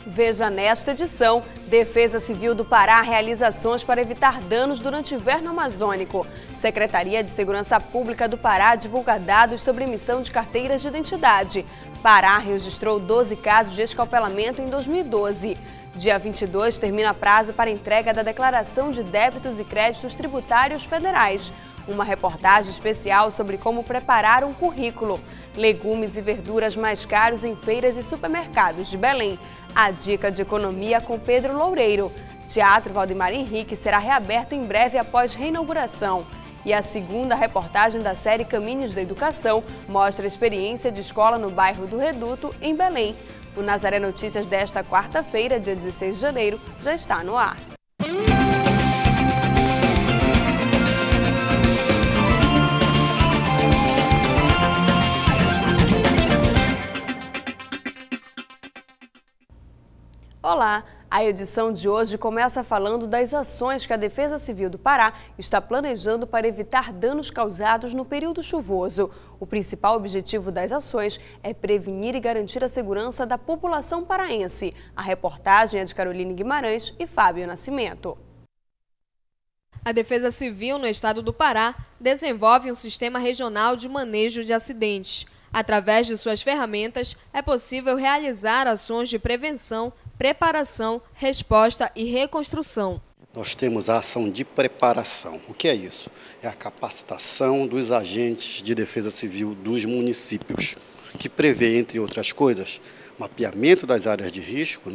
Veja nesta edição, Defesa Civil do Pará realiza ações para evitar danos durante o inverno amazônico. Secretaria de Segurança Pública do Pará divulga dados sobre emissão de carteiras de identidade. Pará registrou 12 casos de escalpelamento em 2012. Dia 22 termina prazo para entrega da declaração de débitos e créditos tributários federais. Uma reportagem especial sobre como preparar um currículo. Legumes e verduras mais caros em feiras e supermercados de Belém. A dica de economia com Pedro Loureiro. Teatro Valdemar Henrique será reaberto em breve após reinauguração. E a segunda reportagem da série Caminhos da Educação mostra a experiência de escola no bairro do Reduto, em Belém. O Nazaré Notícias desta quarta-feira, dia 16 de janeiro, já está no ar. Olá! A edição de hoje começa falando das ações que a Defesa Civil do Pará está planejando para evitar danos causados no período chuvoso. O principal objetivo das ações é prevenir e garantir a segurança da população paraense. A reportagem é de Caroline Guimarães e Fábio Nascimento. A Defesa Civil no estado do Pará desenvolve um sistema regional de manejo de acidentes. Através de suas ferramentas, é possível realizar ações de prevenção, preparação, resposta e reconstrução. Nós temos a ação de preparação. O que é isso? É a capacitação dos agentes de defesa civil dos municípios, que prevê, entre outras coisas, mapeamento das áreas de risco,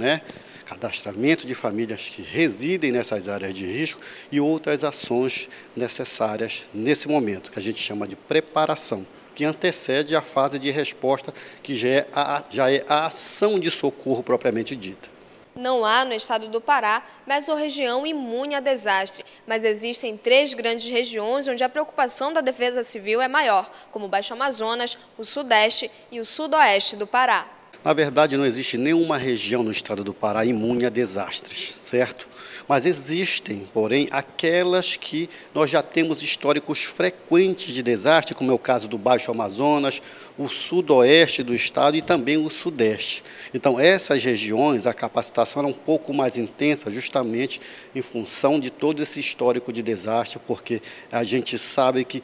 cadastramento de famílias que residem nessas áreas de risco e outras ações necessárias nesse momento, que a gente chama de preparação, que antecede a fase de resposta, que já é a ação de socorro propriamente dita. Não há no estado do Pará mesorregião imune a desastre, mas existem 3 grandes regiões onde a preocupação da Defesa Civil é maior, como o Baixo Amazonas, o Sudeste e o Sudoeste do Pará. Na verdade, não existe nenhuma região no estado do Pará imune a desastres, certo? Mas existem, porém, aquelas que nós já temos históricos frequentes de desastre, como é o caso do Baixo Amazonas, o sudoeste do estado e também o sudeste. Então, essas regiões, a capacitação era um pouco mais intensa, justamente em função de todo esse histórico de desastre, porque a gente sabe que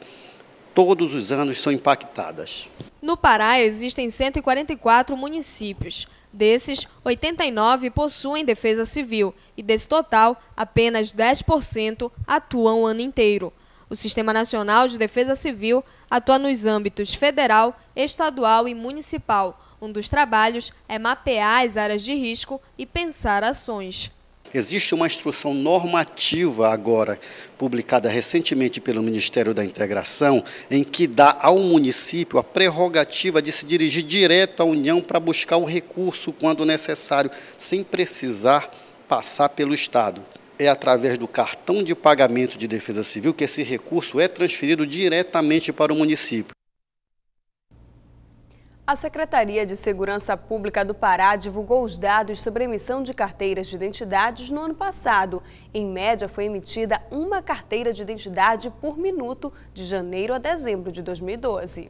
todos os anos são impactadas. No Pará existem 144 municípios. Desses, 89 possuem defesa civil e, desse total, apenas 10% atuam o ano inteiro. O Sistema Nacional de Defesa Civil atua nos âmbitos federal, estadual e municipal. Um dos trabalhos é mapear as áreas de risco e pensar ações. Existe uma instrução normativa agora, publicada recentemente pelo Ministério da Integração, em que dá ao município a prerrogativa de se dirigir direto à União para buscar o recurso quando necessário, sem precisar passar pelo Estado. É através do cartão de pagamento de defesa civil que esse recurso é transferido diretamente para o município. A Secretaria de Segurança Pública do Pará divulgou os dados sobre a emissão de carteiras de identidades no ano passado. Em média, foi emitida uma carteira de identidade por minuto de janeiro a dezembro de 2012.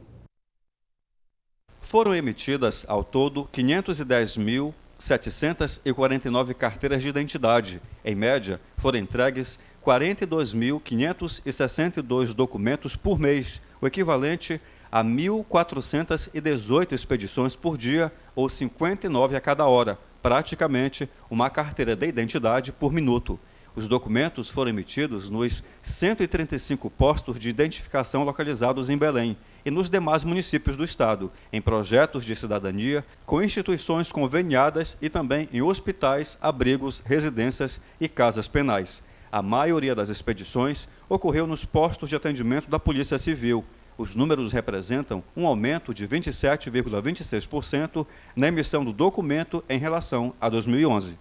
Foram emitidas, ao todo, 510.749 carteiras de identidade. Em média, foram entregues 42.562 documentos por mês, o equivalente a 1.418 expedições por dia, ou 59 a cada hora, praticamente uma carteira de identidade por minuto. Os documentos foram emitidos nos 135 postos de identificação localizados em Belém e nos demais municípios do estado, em projetos de cidadania, com instituições conveniadas e também em hospitais, abrigos, residências e casas penais. A maioria das expedições ocorreu nos postos de atendimento da Polícia Civil. Os números representam um aumento de 27,26% na emissão do documento em relação a 2011.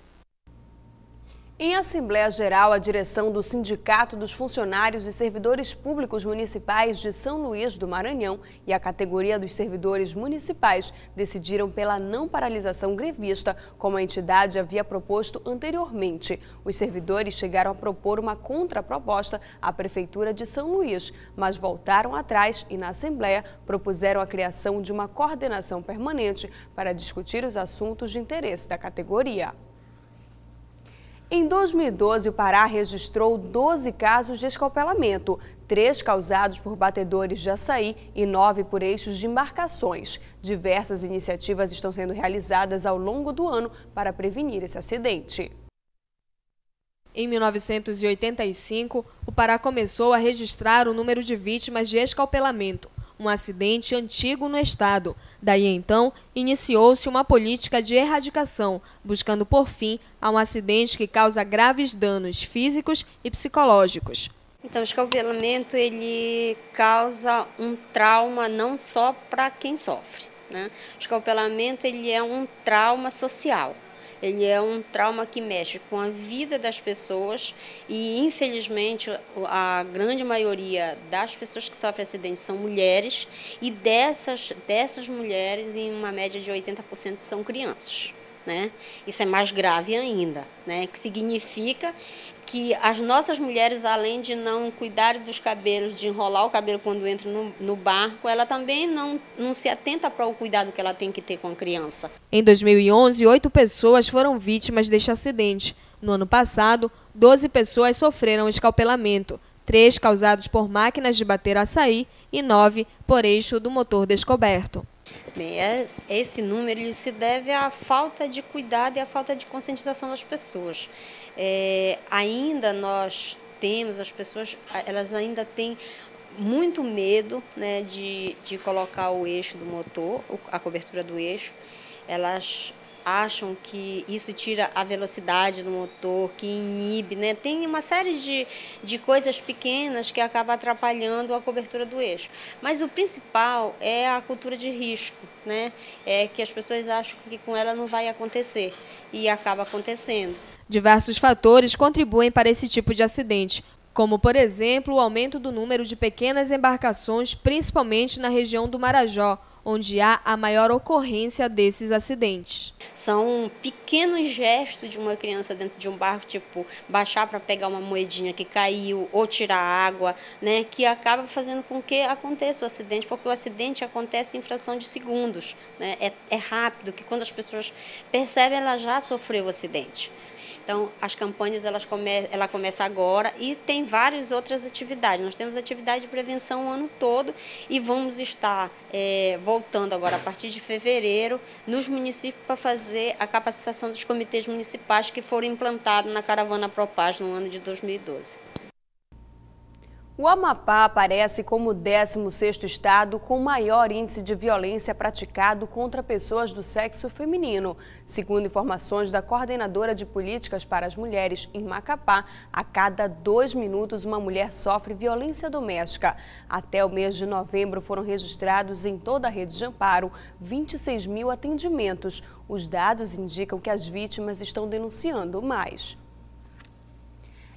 Em Assembleia Geral, a direção do Sindicato dos Funcionários e Servidores Públicos Municipais de São Luís do Maranhão e a categoria dos servidores municipais decidiram pela não paralisação grevista, como a entidade havia proposto anteriormente. Os servidores chegaram a propor uma contraproposta à Prefeitura de São Luís, mas voltaram atrás e, na Assembleia, propuseram a criação de uma coordenação permanente para discutir os assuntos de interesse da categoria. Em 2012, o Pará registrou 12 casos de escalpelamento, 3 causados por batedores de açaí e 9 por eixos de embarcações. Diversas iniciativas estão sendo realizadas ao longo do ano para prevenir esse acidente. Em 1985, o Pará começou a registrar o número de vítimas de escalpelamento, um acidente antigo no estado. Daí então, iniciou-se uma política de erradicação, buscando por fim a um acidente que causa graves danos físicos e psicológicos. Então, o escalpelamento ele causa um trauma não só para quem sofre, né? O escalpelamento ele é um trauma social. Ele é um trauma que mexe com a vida das pessoas e, infelizmente, a grande maioria das pessoas que sofrem acidentes são mulheres e dessas mulheres, em uma média de 80%, são crianças, né? Isso é mais grave ainda, né? Que significa que as nossas mulheres, além de não cuidar dos cabelos, de enrolar o cabelo quando entra no barco, ela também não se atenta para o cuidado que ela tem que ter com a criança. Em 2011, 8 pessoas foram vítimas deste acidente. No ano passado, 12 pessoas sofreram escalpelamento, 3 causados por máquinas de bater açaí e 9 por eixo do motor descoberto. Bem, esse número ele se deve à falta de cuidado e à falta de conscientização das pessoas. Ainda nós temos, as pessoas, elas ainda têm muito medo, né, de colocar o eixo do motor, a cobertura do eixo. Elas acham que isso tira a velocidade do motor, que inibe, né? Tem uma série de coisas pequenas que acabam atrapalhando a cobertura do eixo. Mas o principal é a cultura de risco, né? É que as pessoas acham que com ela não vai acontecer e acaba acontecendo. Diversos fatores contribuem para esse tipo de acidente, como, por exemplo, o aumento do número de pequenas embarcações, principalmente na região do Marajó, onde há a maior ocorrência desses acidentes. São pequenos gestos de uma criança dentro de um barco, tipo baixar para pegar uma moedinha que caiu ou tirar água, né, que acaba fazendo com que aconteça o acidente, porque o acidente acontece em fração de segundos, né, é rápido, que quando as pessoas percebem, ela já sofreu o acidente. Então, as campanhas ela começa agora e tem várias outras atividades. Nós temos atividade de prevenção o ano todo e vamos estar voltando agora a partir de fevereiro nos municípios para fazer a capacitação dos comitês municipais que foram implantados na Caravana Propaz no ano de 2012. O Amapá aparece como o 16º estado com maior índice de violência praticado contra pessoas do sexo feminino. Segundo informações da Coordenadora de Políticas para as Mulheres em Macapá, a cada 2 minutos uma mulher sofre violência doméstica. Até o mês de novembro foram registrados em toda a rede de amparo 26 mil atendimentos. Os dados indicam que as vítimas estão denunciando mais.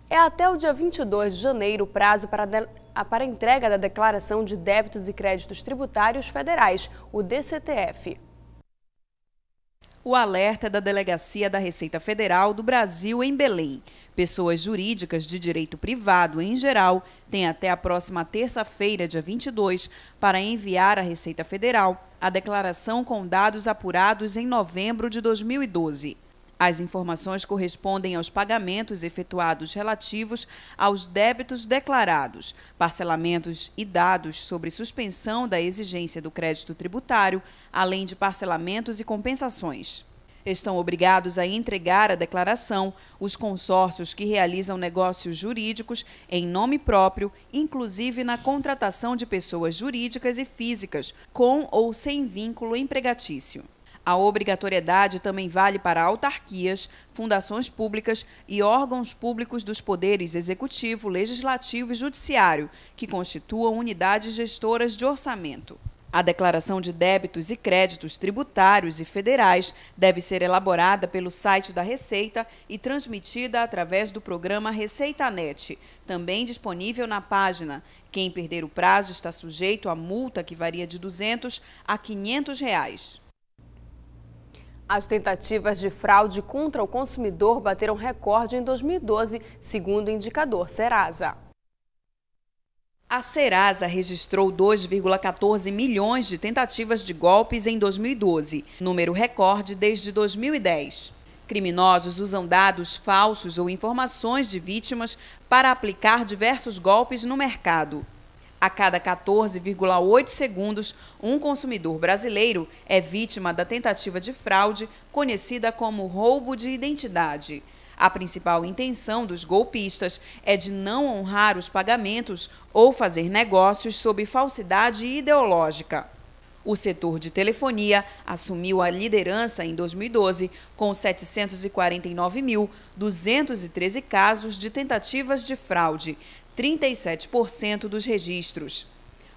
É até o dia 22 de janeiro o prazo para a entrega da Declaração de Débitos e Créditos Tributários Federais, o DCTF. O alerta é da Delegacia da Receita Federal do Brasil em Belém. Pessoas jurídicas de direito privado, em geral, têm até a próxima terça-feira, dia 22, para enviar à Receita Federal a declaração com dados apurados em novembro de 2012. As informações correspondem aos pagamentos efetuados relativos aos débitos declarados, parcelamentos e dados sobre suspensão da exigência do crédito tributário, além de parcelamentos e compensações. Estão obrigados a entregar a declaração os consórcios que realizam negócios jurídicos em nome próprio, inclusive na contratação de pessoas jurídicas e físicas, com ou sem vínculo empregatício. A obrigatoriedade também vale para autarquias, fundações públicas e órgãos públicos dos poderes executivo, legislativo e judiciário, que constituam unidades gestoras de orçamento. A declaração de débitos e créditos tributários e federais deve ser elaborada pelo site da Receita e transmitida através do programa ReceitaNet, também disponível na página. Quem perder o prazo está sujeito a multa que varia de R$ 200 a R$ 500. As tentativas de fraude contra o consumidor bateram recorde em 2012, segundo o indicador Serasa. A Serasa registrou 2,14 milhões de tentativas de golpes em 2012, número recorde desde 2010. Criminosos usam dados falsos ou informações de vítimas para aplicar diversos golpes no mercado. A cada 14,8 segundos, um consumidor brasileiro é vítima da tentativa de fraude, conhecida como roubo de identidade. A principal intenção dos golpistas é de não honrar os pagamentos ou fazer negócios sob falsidade ideológica. O setor de telefonia assumiu a liderança em 2012, com 749.213 casos de tentativas de fraude, 37% dos registros.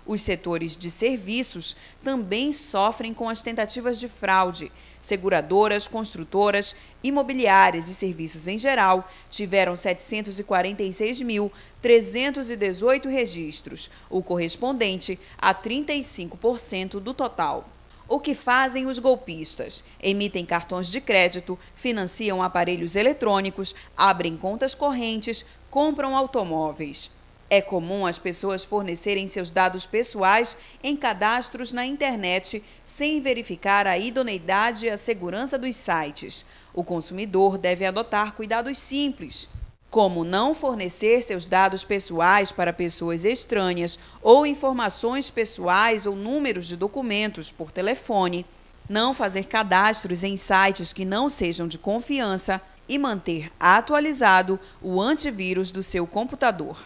Os setores de serviços também sofrem com as tentativas de fraude. Seguradoras, construtoras, imobiliárias e serviços em geral tiveram 746.318 registros, o correspondente a 35% do total. O que fazem os golpistas? Emitem cartões de crédito, financiam aparelhos eletrônicos, abrem contas correntes, compram automóveis. É comum as pessoas fornecerem seus dados pessoais em cadastros na internet sem verificar a idoneidade e a segurança dos sites. O consumidor deve adotar cuidados simples, como não fornecer seus dados pessoais para pessoas estranhas ou informações pessoais ou números de documentos por telefone, não fazer cadastros em sites que não sejam de confiança e manter atualizado o antivírus do seu computador.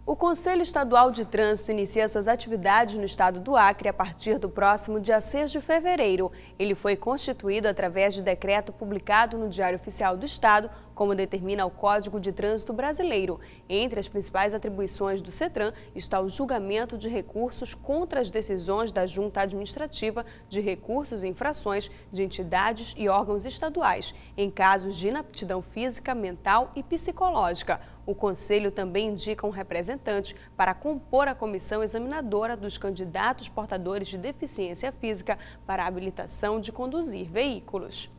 O Conselho Estadual de Trânsito inicia suas atividades no estado do Acre a partir do próximo dia 6 de fevereiro. Ele foi constituído através de decreto publicado no Diário Oficial do Estado, como determina o Código de Trânsito Brasileiro. Entre as principais atribuições do CETRAN está o julgamento de recursos contra as decisões da Junta Administrativa de Recursos e Infrações de entidades e órgãos estaduais, em casos de inaptidão física, mental e psicológica. O Conselho também indica um representante para compor a comissão examinadora dos candidatos portadores de deficiência física para a habilitação de conduzir veículos.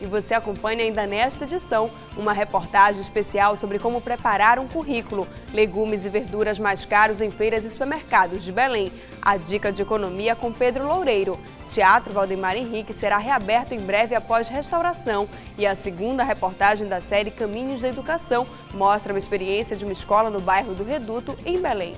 E você acompanha ainda nesta edição uma reportagem especial sobre como preparar um currículo, legumes e verduras mais caros em feiras e supermercados de Belém. A dica de economia com Pedro Loureiro. Teatro Valdemar Henrique será reaberto em breve após restauração. E a segunda reportagem da série Caminhos da Educação mostra uma experiência de uma escola no bairro do Reduto, em Belém.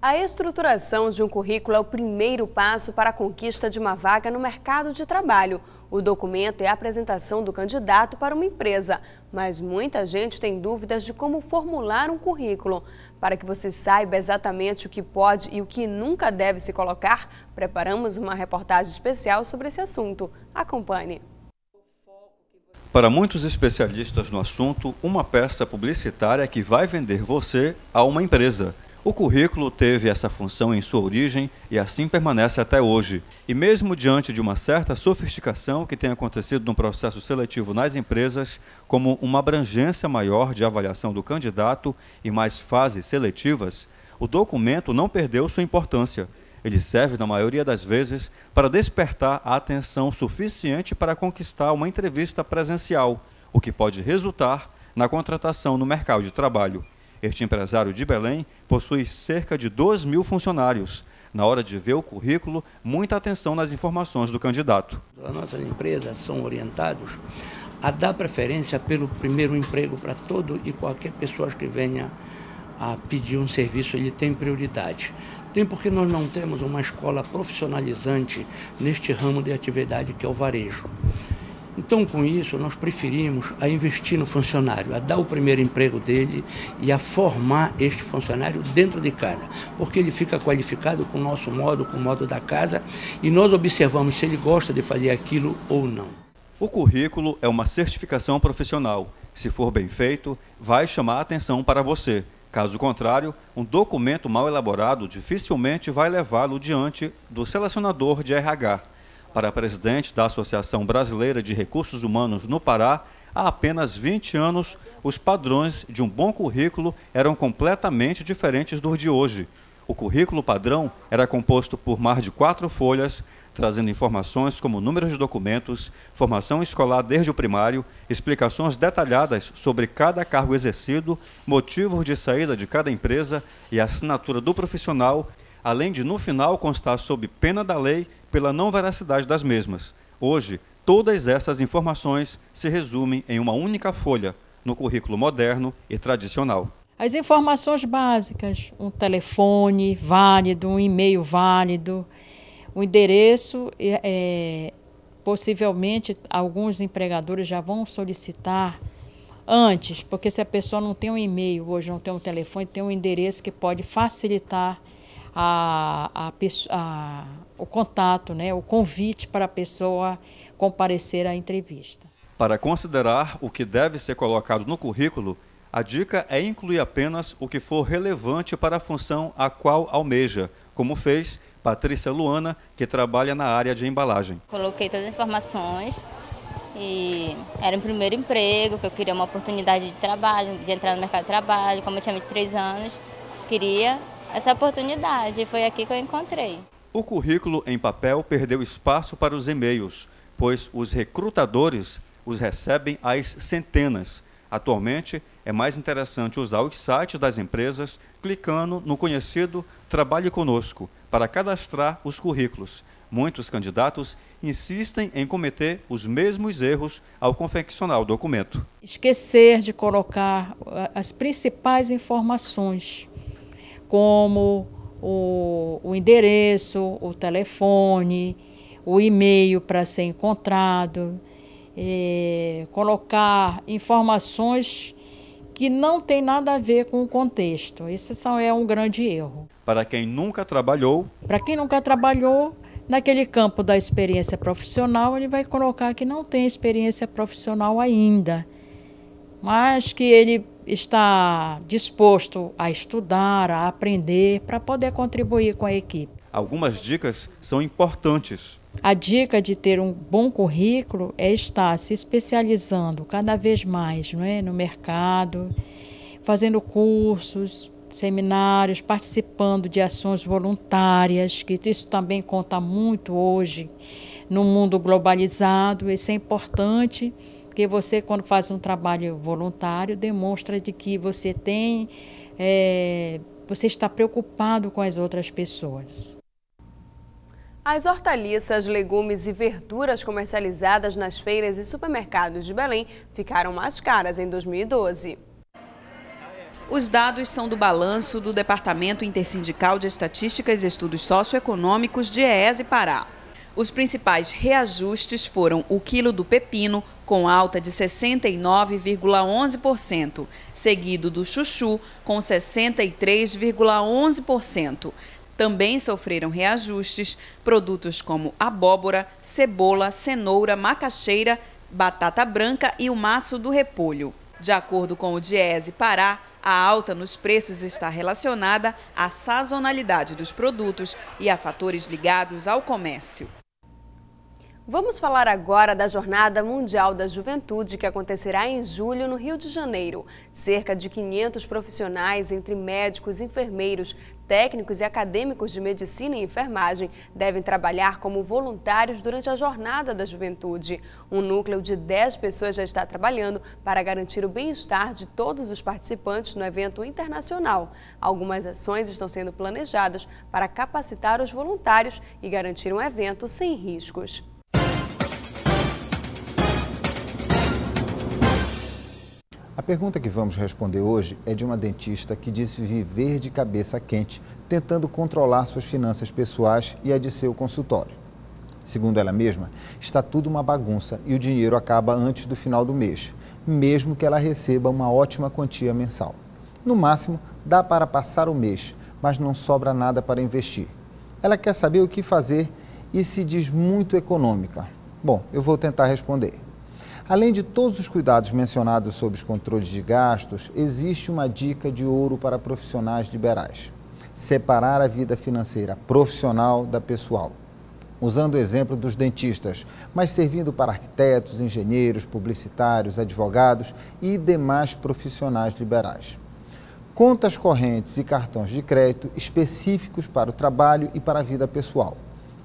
A estruturação de um currículo é o primeiro passo para a conquista de uma vaga no mercado de trabalho. O documento é a apresentação do candidato para uma empresa, mas muita gente tem dúvidas de como formular um currículo. Para que você saiba exatamente o que pode e o que nunca deve se colocar, preparamos uma reportagem especial sobre esse assunto. Acompanhe. Para muitos especialistas no assunto, uma peça publicitária que vai vender você a uma empresa. O currículo teve essa função em sua origem e assim permanece até hoje. E mesmo diante de uma certa sofisticação que tem acontecido no processo seletivo nas empresas, como uma abrangência maior de avaliação do candidato e mais fases seletivas, o documento não perdeu sua importância. Ele serve, na maioria das vezes, para despertar a atenção suficiente para conquistar uma entrevista presencial, o que pode resultar na contratação no mercado de trabalho. Este empresário de Belém possui cerca de 2.000 funcionários. Na hora de ver o currículo, muita atenção nas informações do candidato. As nossas empresas são orientados a dar preferência pelo primeiro emprego para todo e qualquer pessoa que venha a pedir um serviço, ele tem prioridade. Tem porque nós não temos uma escola profissionalizante neste ramo de atividade que é o varejo. Então, com isso, nós preferimos a investir no funcionário, a dar o primeiro emprego dele e a formar este funcionário dentro de casa, porque ele fica qualificado com o nosso modo, com o modo da casa, e nós observamos se ele gosta de fazer aquilo ou não. O currículo é uma certificação profissional. Se for bem feito, vai chamar a atenção para você. Caso contrário, um documento mal elaborado dificilmente vai levá-lo diante do selecionador de RH. Para a presidente da Associação Brasileira de Recursos Humanos no Pará, há apenas 20 anos, os padrões de um bom currículo eram completamente diferentes dos de hoje. O currículo padrão era composto por mais de 4 folhas, trazendo informações como números de documentos, formação escolar desde o primário, explicações detalhadas sobre cada cargo exercido, motivos de saída de cada empresa e assinatura do profissional, além de, no final, constar sob pena da lei pela não veracidade das mesmas. Hoje, todas essas informações se resumem em uma única folha, no currículo moderno e tradicional. As informações básicas, um telefone válido, um e-mail válido, o endereço, possivelmente alguns empregadores já vão solicitar antes, porque se a pessoa não tem um e-mail, hoje não tem um telefone, tem um endereço que pode facilitar o contato, né, o convite para a pessoa comparecer à entrevista. Para considerar o que deve ser colocado no currículo, a dica é incluir apenas o que for relevante para a função a qual almeja, como fez Patrícia Luana, que trabalha na área de embalagem. Coloquei todas as informações e era o primeiro emprego, que eu queria uma oportunidade de trabalho, de entrar no mercado de trabalho. Como eu tinha 23 anos, queria essa oportunidade e foi aqui que eu encontrei. O currículo em papel perdeu espaço para os e-mails, pois os recrutadores os recebem às centenas. Atualmente, é mais interessante usar os sites das empresas clicando no conhecido Trabalhe Conosco para cadastrar os currículos. Muitos candidatos insistem em cometer os mesmos erros ao confeccionar o documento. Esquecer de colocar as principais informações, como o endereço, o telefone, o e-mail para ser encontrado, colocar informações que não tem nada a ver com o contexto. Esse é um grande erro. Para quem nunca trabalhou... Naquele campo da experiência profissional, ele vai colocar que não tem experiência profissional ainda, mas que ele está disposto a estudar, a aprender, para poder contribuir com a equipe. Algumas dicas são importantes. A dica de ter um bom currículo é estar se especializando cada vez mais, não é, no mercado, fazendo cursos, seminários, participando de ações voluntárias, que isso também conta muito hoje no mundo globalizado. Isso é importante, porque você, quando faz um trabalho voluntário, demonstra de que você você está preocupado com as outras pessoas. As hortaliças, legumes e verduras comercializadas nas feiras e supermercados de Belém ficaram mais caras em 2012. Os dados são do balanço do Departamento Intersindical de Estatísticas e Estudos Socioeconômicos de EESE Pará. Os principais reajustes foram o quilo do pepino, com alta de 69,11%, seguido do chuchu, com 63,11%. Também sofreram reajustes produtos como abóbora, cebola, cenoura, macaxeira, batata branca e o maço do repolho. De acordo com o DIESE Pará, a alta nos preços está relacionada à sazonalidade dos produtos e a fatores ligados ao comércio. Vamos falar agora da Jornada Mundial da Juventude, que acontecerá em julho no Rio de Janeiro. Cerca de 500 profissionais, entre médicos, enfermeiros, técnicos e acadêmicos de medicina e enfermagem, devem trabalhar como voluntários durante a Jornada da Juventude. Um núcleo de 10 pessoas já está trabalhando para garantir o bem-estar de todos os participantes no evento internacional. Algumas ações estão sendo planejadas para capacitar os voluntários e garantir um evento sem riscos. A pergunta que vamos responder hoje é de uma dentista que disse viver de cabeça quente, tentando controlar suas finanças pessoais e a de seu consultório. Segundo ela mesma, está tudo uma bagunça e o dinheiro acaba antes do final do mês, mesmo que ela receba uma ótima quantia mensal. No máximo, dá para passar o mês, mas não sobra nada para investir. Ela quer saber o que fazer e se diz muito econômica. Bom, eu vou tentar responder. Além de todos os cuidados mencionados sobre os controles de gastos, existe uma dica de ouro para profissionais liberais: separar a vida financeira profissional da pessoal. Usando o exemplo dos dentistas, mas servindo para arquitetos, engenheiros, publicitários, advogados e demais profissionais liberais. Contas correntes e cartões de crédito específicos para o trabalho e para a vida pessoal.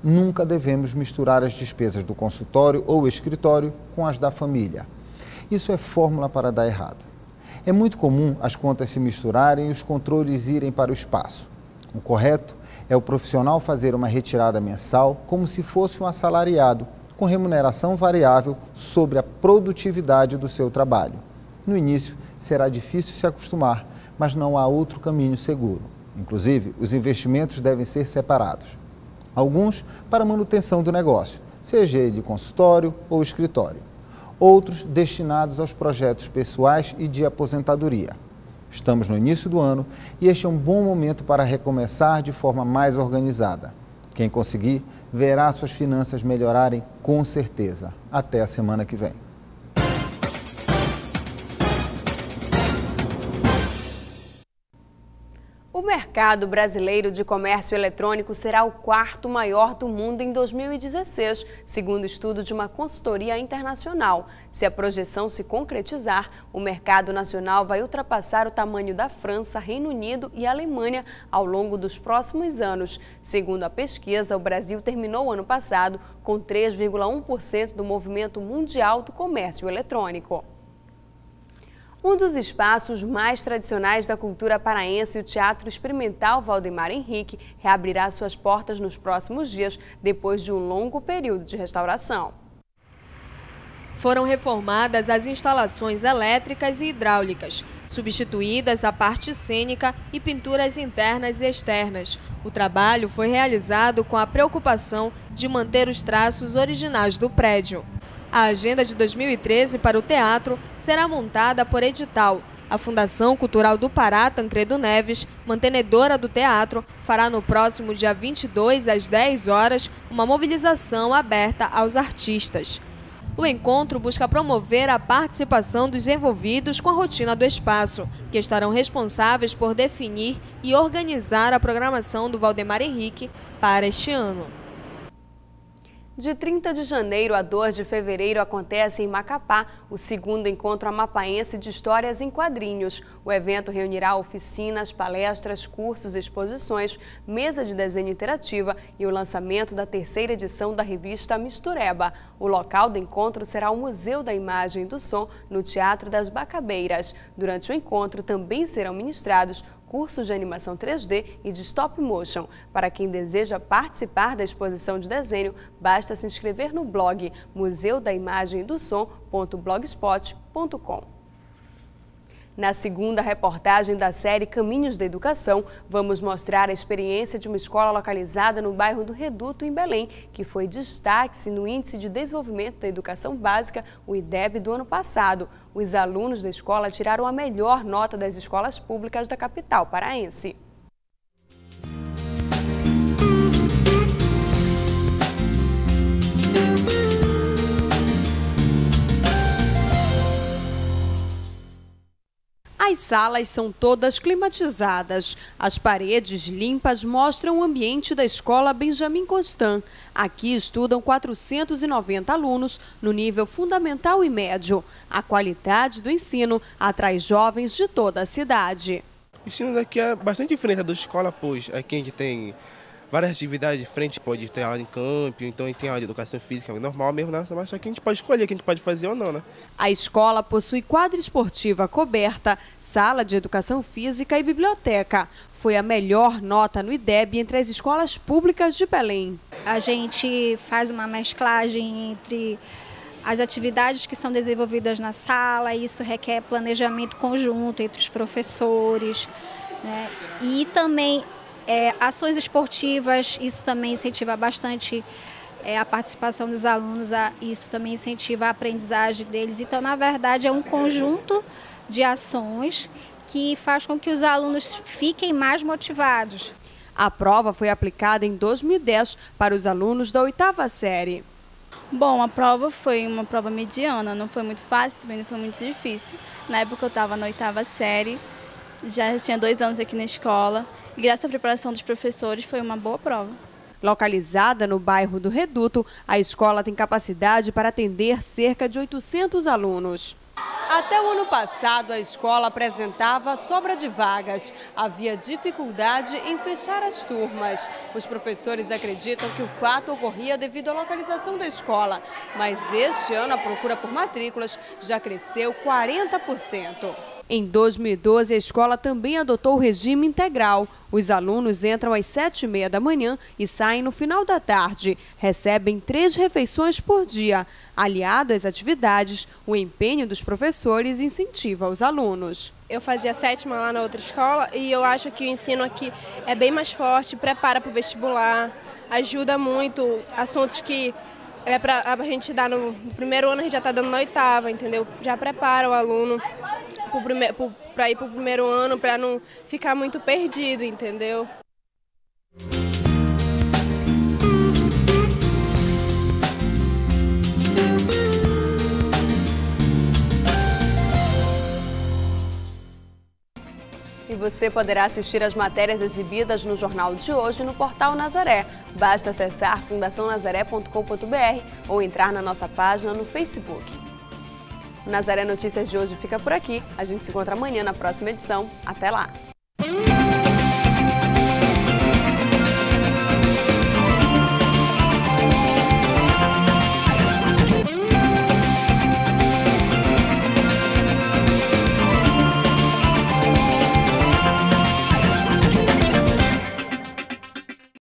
Nunca devemos misturar as despesas do consultório ou escritório com as da família. Isso é fórmula para dar errado. É muito comum as contas se misturarem e os controles irem para o espaço. O correto é o profissional fazer uma retirada mensal como se fosse um assalariado, com remuneração variável sobre a produtividade do seu trabalho. No início, será difícil se acostumar, mas não há outro caminho seguro. Inclusive, os investimentos devem ser separados. Alguns para manutenção do negócio, seja ele consultório ou escritório. Outros destinados aos projetos pessoais e de aposentadoria. Estamos no início do ano e este é um bom momento para recomeçar de forma mais organizada. Quem conseguir, verá suas finanças melhorarem com certeza. Até a semana que vem. O mercado brasileiro de comércio eletrônico será o quarto maior do mundo em 2016, segundo estudo de uma consultoria internacional. Se a projeção se concretizar, o mercado nacional vai ultrapassar o tamanho da França, Reino Unido e Alemanha ao longo dos próximos anos. Segundo a pesquisa, o Brasil terminou o ano passado com 3,1% do movimento mundial do comércio eletrônico. Um dos espaços mais tradicionais da cultura paraense, o Teatro Experimental Valdemar Henrique, reabrirá suas portas nos próximos dias, depois de um longo período de restauração. Foram reformadas as instalações elétricas e hidráulicas, substituídas a parte cênica e pinturas internas e externas. O trabalho foi realizado com a preocupação de manter os traços originais do prédio. A agenda de 2013 para o teatro será montada por edital. A Fundação Cultural do Pará, Tancredo Neves, mantenedora do teatro, fará no próximo dia 22, às 10 horas, uma mobilização aberta aos artistas. O encontro busca promover a participação dos envolvidos com a rotina do espaço, que estarão responsáveis por definir e organizar a programação do Valdemar Henrique para este ano. De 30 de janeiro a 2 de fevereiro acontece em Macapá o segundo encontro amapaense de histórias em quadrinhos. O evento reunirá oficinas, palestras, cursos, exposições, mesa de desenho interativa e o lançamento da terceira edição da revista Mistureba. O local do encontro será o Museu da Imagem e do Som, no Teatro das Bacabeiras. Durante o encontro também serão ministrados cursos de animação 3D e de stop motion. Para quem deseja participar da exposição de desenho, basta se inscrever no blog museudaimagemdosom.blogspot.com. Na segunda reportagem da série Caminhos da Educação, vamos mostrar a experiência de uma escola localizada no bairro do Reduto, em Belém, que foi destaque no Índice de Desenvolvimento da Educação Básica, o IDEB, do ano passado. Os alunos da escola tiraram a melhor nota das escolas públicas da capital paraense. As salas são todas climatizadas. As paredes limpas mostram o ambiente da escola Benjamin Constant. Aqui estudam 490 alunos no nível fundamental e médio. A qualidade do ensino atrai jovens de toda a cidade. O ensino daqui é bastante diferente da escola, pois aqui a gente tem várias atividades diferentes, pode ter aula em campo, então a gente tem aula de educação física, normal mesmo, né? Mas só que a gente pode escolher o que a gente pode fazer ou não, né? A escola possui quadra esportiva coberta, sala de educação física e biblioteca. Foi a melhor nota no IDEB entre as escolas públicas de Belém. A gente faz uma mesclagem entre as atividades que são desenvolvidas na sala, isso requer planejamento conjunto entre os professores, né? E também ações esportivas, isso também incentiva bastante a participação dos alunos, isso também incentiva a aprendizagem deles. Então, na verdade, é um conjunto de ações que faz com que os alunos fiquem mais motivados. A prova foi aplicada em 2010 para os alunos da 8ª série. Bom, a prova foi uma prova mediana, não foi muito fácil, também não foi muito difícil. Na época eu estava na 8ª série, já tinha 2 anos aqui na escola e graças à preparação dos professores foi uma boa prova. Localizada no bairro do Reduto, a escola tem capacidade para atender cerca de 800 alunos. Até o ano passado, a escola apresentava sobra de vagas. Havia dificuldade em fechar as turmas. Os professores acreditam que o fato ocorria devido à localização da escola. Mas este ano, a procura por matrículas já cresceu 40%. Em 2012, a escola também adotou o regime integral. Os alunos entram às 7h30 da manhã e saem no final da tarde. Recebem 3 refeições por dia. Aliado às atividades, o empenho dos professores incentiva os alunos. Eu fazia 7ª lá na outra escola e eu acho que o ensino aqui é bem mais forte, prepara para o vestibular, ajuda muito, assuntos que é para a gente dar no primeiro ano, a gente já está dando na 8ª, entendeu? Já prepara o aluno para ir para o primeiro ano, para não ficar muito perdido, entendeu? E você poderá assistir às matérias exibidas no Jornal de Hoje no portal Nazaré. Basta acessar fundacionazaré.com.br ou entrar na nossa página no Facebook. O Nazaré Notícias de hoje fica por aqui. A gente se encontra amanhã na próxima edição. Até lá!